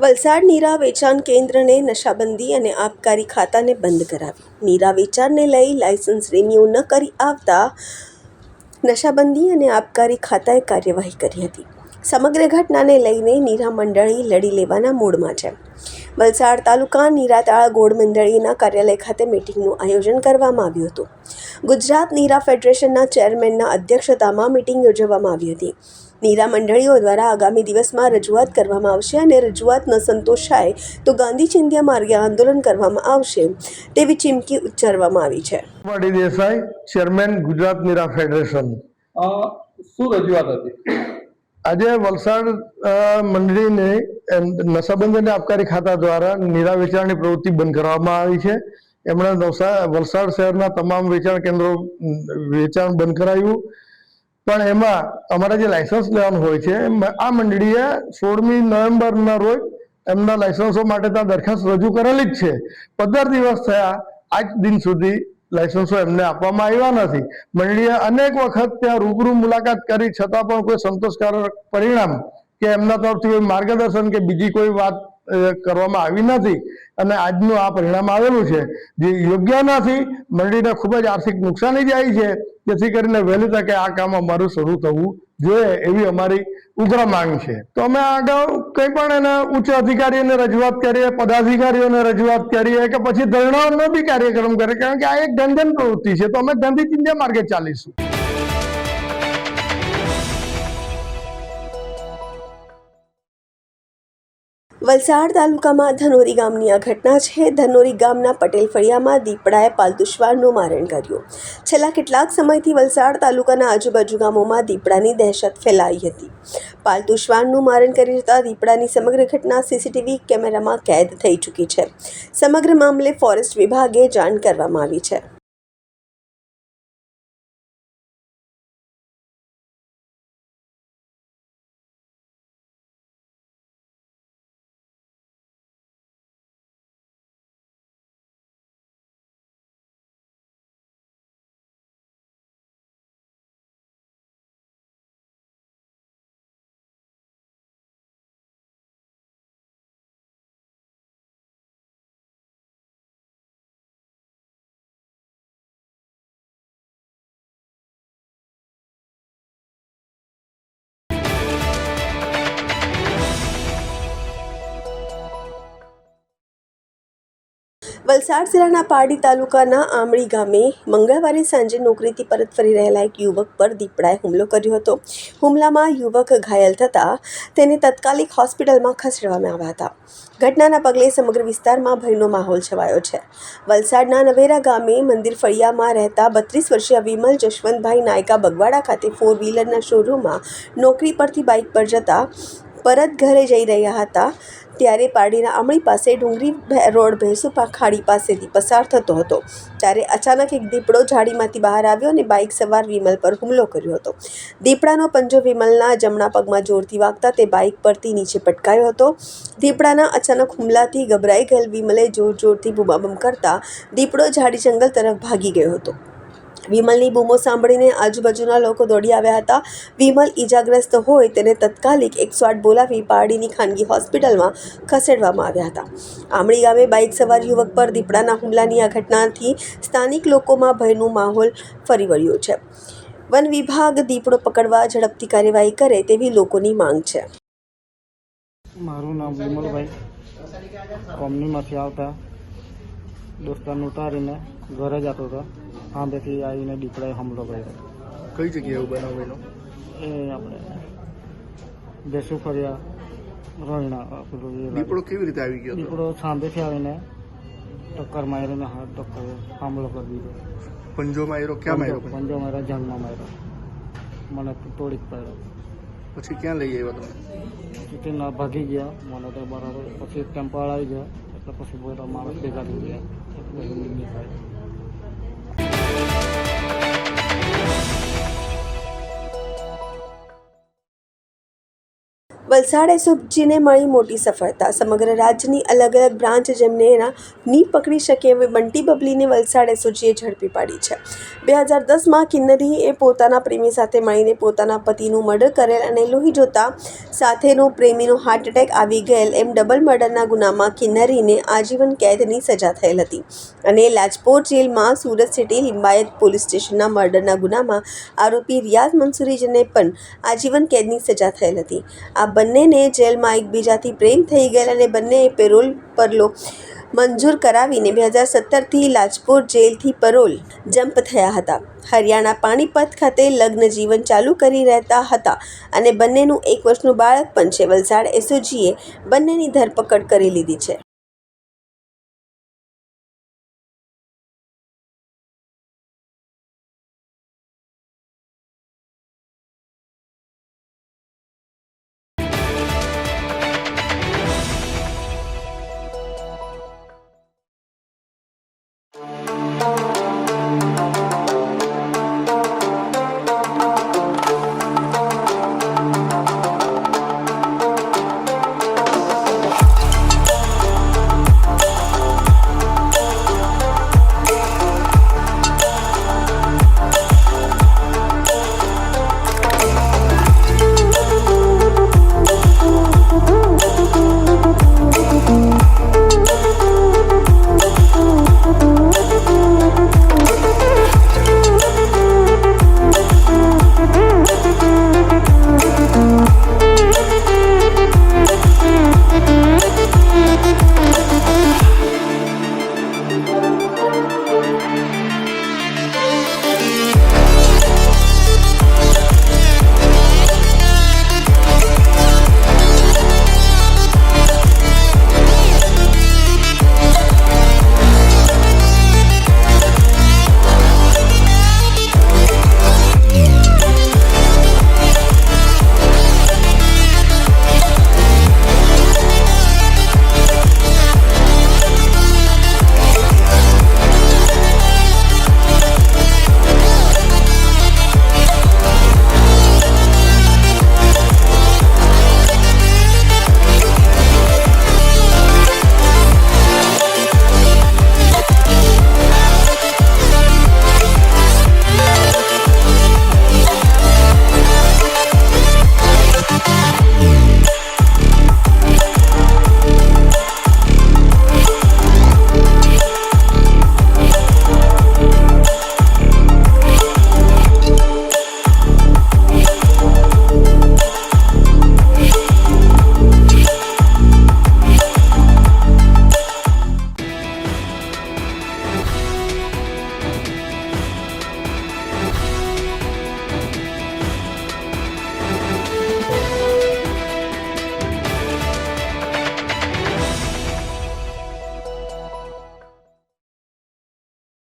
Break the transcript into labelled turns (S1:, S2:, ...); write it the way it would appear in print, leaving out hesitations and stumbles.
S1: વલસાડ નીરા વેચાણ કેન્દ્રને નશાબંધી અને આબકારી ખાતાને બંધ કરાવી. નીરા વેચાણને લઈ લાયસન્સ રિન્યૂ ન કરી આવતા નશાબંધી અને આબકારી ખાતાએ કાર્યવાહી કરી હતી. સમગ્ર ઘટનાને લઈને નીરા મંડળી લડી લેવાના મૂડમાં છે. વલસાડ તાલુકા નીરાતાળા ગોળ મંડળીના કાર્યાલય ખાતે મિટિંગનું આયોજન કરવામાં આવ્યું હતું. ગુજરાત નીરા ફેડરેશનના ચેરમેનના અધ્યક્ષતામાં મિટિંગ યોજવામાં આવી હતી. નીરા મંડળીઓ દ્વારા આગામી દિવસમાં રજૂઆત કરવામાં આવશે અને રજૂઆત ન સંતોષાય તો ગાંધી ચિંધ્યા માર્ગે આંદોલન કરવામાં આવશે તેવી ચીમકી ઉચ્ચારવામાં આવી છે.
S2: દેસાઈ, ચેરમેન ગુજરાત નીરા ફેડરેશન.
S3: શું રજૂઆત હતી?
S2: આજે વલસાડ મંડળીને નશાબંધી અને આબકારી ખાતા દ્વારા નીરા વેચાણની પ્રવૃત્તિ બંધ કરવામાં આવી છે. એમણે વલસાડ શહેરના તમામ વેચાણ કેન્દ્રો વેચાણ બંધ કરાવ્યું. પણ એમાં અમારે જે લાયસન્સ લેવાનું હોય છે આ મંડળીએ 16મી નવેમ્બરના રોજ એમના લાયસન્સો માટે ત્યાં દરખાસ્ત રજૂ કરેલી જ છે. 15 દિવસ થયા, આજ દિન સુધી લાયસન્સો એમને આપવામાં આવ્યા નથી. મંડળીએ અનેક વખત ત્યાં રૂબરૂ મુલાકાત કરી છતાં પણ કોઈ સંતોષકારક પરિણામ કે એમના તરફથી કોઈ માર્ગદર્શન કે બીજી કોઈ વાત કરવામાં આવી નથી અને આજનું આ પરિણામ આવેલું છે, જે યોગ્ય નથી. મંડળીને ખૂબ જ આર્થિક નુકસાની જાય છે. જેથી કરીને વહેલી તકે આ કામ અમારું શરૂ થવું જોઈએ એવી અમારી ઉગ્ર માંગ છે. તો અમે આગળ કંઈ પણ એના ઉચ્ચ અધિકારીઓને રજૂઆત કરીએ, પદાધિકારીઓને રજૂઆત કરીએ કે પછી ધરણાનો બી કાર્યક્રમ કરીએ, કારણ કે આ એક જનજન પ્રવૃત્તિ છે. તો અમે ગાંધી ચિંધ્યા માર્ગે ચાલીશું.
S1: વલસાડ તાલુકામાં ધનોરી ગામની આ ઘટના છે. ધનોરી ગામના પટેલ ફળિયામાં દીપડાએ પાલતુ શ્વાનનું મારણ કર્યું. છેલ્લા કેટલાક સમયથી વલસાડ તાલુકાના આજુબાજુ ગામોમાં દીપડાની દહેશત ફેલાઈ હતી. પાલતુ શ્વાનનું મારણ કરી જતા દીપડાની સમગ્ર ઘટના સીસીટીવી કેમેરામાં કેદ થઈ ચૂકી છે. સમગ્ર મામલે ફોરેસ્ટ વિભાગે જાણ કરવામાં આવી છે. વલસાડ જિલ્લાના પારડી તાલુકાના આમળી ગામે મંગળવારે સાંજે નોકરીથી પરત ફરી રહેલા એક યુવક પર દીપડાએ હુમલો કર્યો હતો. હુમલામાં યુવક ઘાયલ થતાં તેને તાત્કાલિક હોસ્પિટલમાં ખસેડવામાં આવ્યા હતા. ઘટનાના પગલે સમગ્ર વિસ્તારમાં ભયનો માહોલ છવાયો છે. વલસાડના નવેરા ગામે મંદિર ફળિયામાં રહેતા 32 વર્ષીય વિમલ જશવંતભાઈ નાયકા બગવાડા ખાતે 4 વ્હીલરના શોરૂમમાં નોકરી પરથી બાઇક પર જતા પરત ઘરે જઈ રહ્યા હતા ત્યારે પારડીના આમળી પાસે ડુંગરી રોડ ભેંસુપા ખાડી પાસેથી પસાર થતો હતો ત્યારે અચાનક એક દીપડો ઝાડીમાંથી બહાર આવ્યો અને બાઇક સવાર વિમલ પર હુમલો કર્યો હતો. દીપડાનો પંજો વિમલના જમણા પગમાં જોરથી વાગતા તે બાઇક પરથી નીચે પટકાયો હતો. દીપડાના અચાનક હુમલાથી ગભરાઈ ગયેલ વિમલે જોરથી બૂમાબૂમ કરતા દીપડો ઝાડી જંગલ તરફ ભાગી ગયો હતો. વિમલની બૂમો સાંભળીને આજુબાજુના લોકો દોડી આવ્યા હતા. વિમલ ઈજાગ્રસ્ત હોય તેને તત્કાલિક 108 બોલાવી પારડીની ખાનગી હોસ્પિટલમાં ખસેડવામાં આવ્યા હતા. આમળી ગામે બાઇક સવાર યુવક પર દીપડાના હુમલાની આ ઘટનાથી સ્થાનિક લોકોમાં ભયનો માહોલ ફરી વળ્યો છે. વન વિભાગ દીપડો પકડવા ઝડપથી કાર્યવાહી કરે તેવી લોકોની માંગ છે.
S4: મારું નામ વિમલભાઈ, કંપનીમાંથી આવતા દોસ્તારને ઉતારીને ઘરે જતો હતો. સાંભેથી આવીને દીપડાએ હુમલો કર્યો.
S3: કઈ જગ્યાએ એવું બનાવેલો?
S4: એ આપણે બેસુ ફર્યા રોહિણા.
S3: દીપડો કેવી રીતે આવી ગયો?
S4: દીપડો સાંભેથી આવીને ટક્કર મારીને હાથ ટક્કર હુમલો કરી દીધો.
S3: પંજો માર્યો? ક્યાં માર્યો?
S4: પંજો માર્યો, જંગમાં માર્યો, મને તોડી પાડ્યો.
S3: પછી ક્યાં લઈ આવ્યો તમે?
S4: પછી તે ભાગી ગયા. મને તો બરાબર પછી ટેમ્પો આવી ગયો એટલે પછી બધા માણસ ભેગા થઈ ગયા એટલે
S1: વલસાડ એસઓજીને મળી મોટી સફળતા. સમગ્ર રાજ્યની અલગ અલગ બ્રાન્ચ જેમને એના ની પકડી શકે એવી બંટી બબલીને વલસાડ એસઓજીએ ઝડપી પાડી છે. 2010માં કિન્નરીએ પોતાના પ્રેમી સાથે મળીને પોતાના પતિનું મર્ડર કરેલ અને લોહી જોતા સાથેનો પ્રેમીનો હાર્ટ એટેક આવી ગયેલ એમ ડબલ મર્ડરના ગુનામાં કિન્નરીને આજીવન કેદની સજા થયેલ હતી અને લાજપોર જેલમાં સુરત સિટી લિંબાયત પોલીસ સ્ટેશનના મર્ડરના ગુનામાં આરોપી રિયાઝ મંસૂરીને પણ આજીવન કેદની સજા થયેલ હતી. આ બંનેને જેલમાં એકબીજાથી પ્રેમ થઈ ગયેલ અને બંનેએ પેરોલ પરલો મંજૂર કરાવીને 2017થી લાજપોર જેલથી પરોલ જમ્પ થયા હતા. હરિયાણા પાણીપત ખાતે લગ્ન જીવન ચાલુ કરી રહેતા હતા અને બંનેનું 1 વર્ષનું બાળક પણ છે. વલસાડ એસઓજીએ બંનેની ધરપકડ કરી લીધી છે.